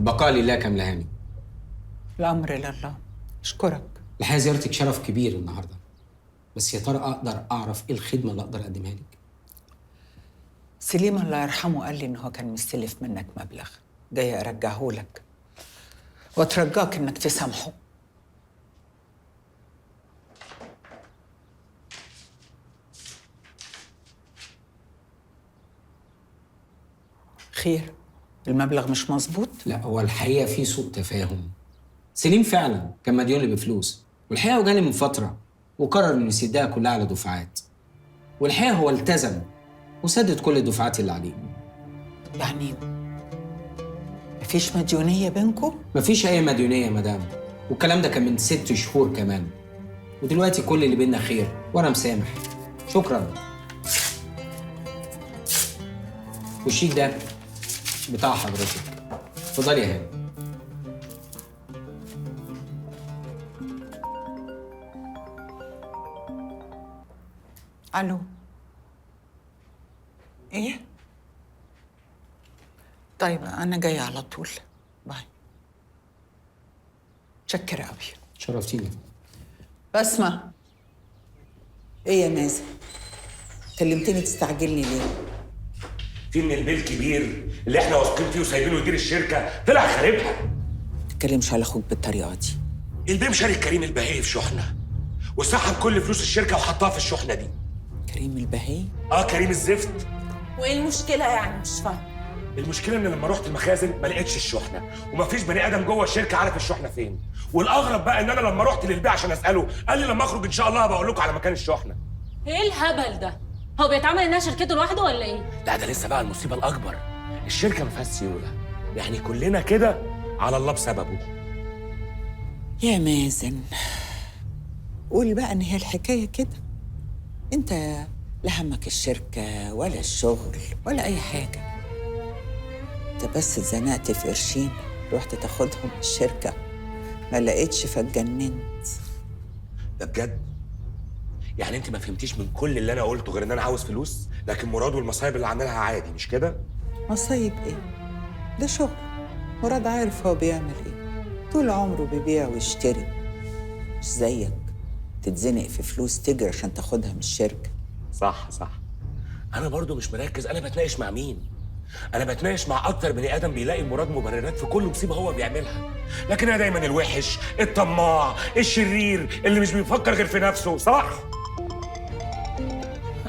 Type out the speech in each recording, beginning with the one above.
البقاء لله كاملة هاني. الأمر لله. أشكرك. الحقيقة زيارتك شرف كبير النهاردة، بس يا ترى أقدر أعرف إيه الخدمة اللي أقدر أقدمها لك؟ سليم الله يرحمه قال لي إن هو كان مستلف منك مبلغ، جاي أرجعه لك وأترجاك إنك تسامحه. خير، المبلغ مش مظبوط؟ لا، هو الحقيقة في سوء تفاهم. سليم فعلا كان مديون لي بفلوس، والحقيقة هو جالي من فترة وقرر إنه يسدها كلها على دفعات، والحقيقة هو التزم وسدد كل الدفعات اللي عليه. يعني مفيش مديونية بينكم؟ مفيش أي مديونية يا مدام، والكلام ده كان من 6 شهور كمان، ودلوقتي كل اللي بينا خير وأنا مسامح. شكرا. والشيك ده بتاع حضرتك، اتفضلي يا هاني. ألو. إيه؟ طيب أنا جاية على طول. باي. متشكرة أوي. شرفتيني. بسمة. إيه يا مازن؟ كلمتني تستعجلني ليه؟ في من البيل الكبير اللي احنا واثقين فيه وسايبينه يدير الشركه طلع خاربها. ما تتكلمش على أخوك بالطريقة دي. البيه شارك كريم البهي في شحنه وسحب كل فلوس الشركه وحطها في الشحنه دي. كريم البهي؟ كريم الزفت. وايه المشكلة يعني؟ مش فاهم. المشكله ان لما رحت المخازن ما لقيتش الشحنه، ومفيش بني ادم جوه الشركه عارف الشحنه فين. والاغرب بقى ان انا لما رحت للبيع عشان اساله قال لي لما اخرج ان شاء الله هبقول لكم على مكان الشحنه. ايه الهبل ده؟ هو بيتعامل انها شركته لوحده ولا ايه؟ لا ده لسه بقى المصيبه الاكبر. الشركه ما فيهاش سيوله، يعني كلنا كده على الله بسببه. يا مازن، قول بقى إن هي الحكاية كده. أنت لا همك الشركة ولا الشغل ولا أي حاجة. أنت بس اتزنقت في قرشين رحت تاخدهم الشركة، ما لقيتش فاتجننت. ده بجد؟ يعني انت ما فهمتيش من كل اللي انا قلته غير ان انا عاوز فلوس، لكن مراد والمصايب اللي عاملها عادي مش كده؟ مصايب إيه؟ ده شغل. مراد عارف هو بيعمل إيه. طول عمره بيبيع ويشتري، مش زيك تتزنق في فلوس تجري عشان تاخدها من الشركة. صح صح. انا برضو مش مركز انا بتناقش مع مين. انا بتناقش مع اكتر بني ادم بيلاقي مراد مبررات في كل مصيبه هو بيعملها، لكن انا دايما الوحش الطماع الشرير اللي مش بيفكر غير في نفسه. صح؟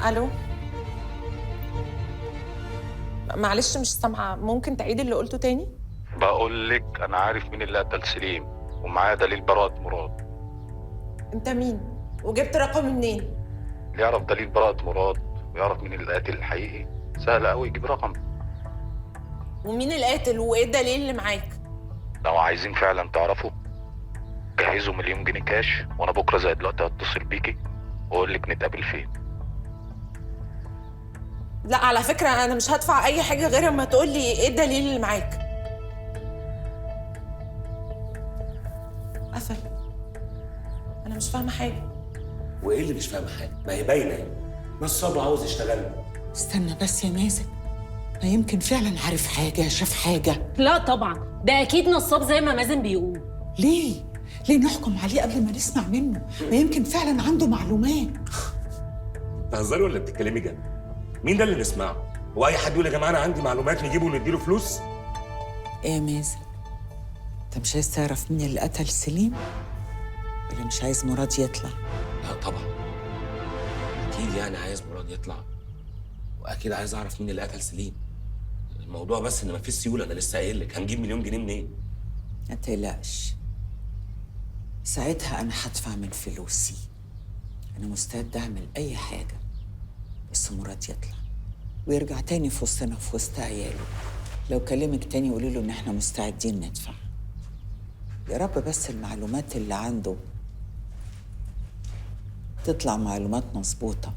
الو. معلش مش سامعه، ممكن تعيدي اللي قلته تاني؟ بقول لك انا عارف مين اللي قتل سليم ومعاه دليل براءة مراد. انت مين؟ وجبت رقمي منين؟ اللي يعرف دليل براءة مراد ويعرف مين القاتل الحقيقي سهل قوي يجيب رقم. ومين القاتل وايه الدليل اللي معاك؟ لو عايزين فعلا تعرفوا جهزوا 1,000,000 جنيه كاش، وانا بكره زي دلوقتي هتصل بيكي واقول لك نتقابل فين. لا على فكره انا مش هدفع اي حاجه غير اما تقول لي ايه الدليل اللي معاك. قفل. انا مش فاهمه حاجه. وايه اللي مش فاهم حاجه؟ ما هي باينه اهي. نصاب عاوز يشتغل. استنى بس يا مازن، ما يمكن فعلا عارف حاجة، شاف حاجة. لا طبعا، ده اكيد نصاب زي ما مازن بيقول. ليه؟ ليه نحكم عليه قبل ما نسمع منه؟ ما يمكن فعلا عنده معلومات. بتهزري ولا بتتكلمي جد؟ مين ده اللي نسمعه؟ هو اي حد يقول يا جماعه انا عندي معلومات نجيبه ونديله فلوس؟ ايه يا مازن؟ انت مش عايز تعرف مين اللي قتل سليم؟ ولا مش عايز مراد يطلع؟ لا طبعا. اكيد يعني عايز مراد يطلع، واكيد عايز اعرف مين اللي قتل سليم. الموضوع بس ان مفيش سيوله، انا لسه قايل لك هنجيب 1,000,000 جنيه منين؟ ما تقلقش، ساعتها انا هدفع من فلوسي. انا مستعد اعمل اي حاجه بس مراد يطلع ويرجع تاني في وسطنا في وسط عياله. لو كلمك تاني قولي له ان احنا مستعدين ندفع. يا رب بس المعلومات اللي عنده تطلع معلومات مظبوطه.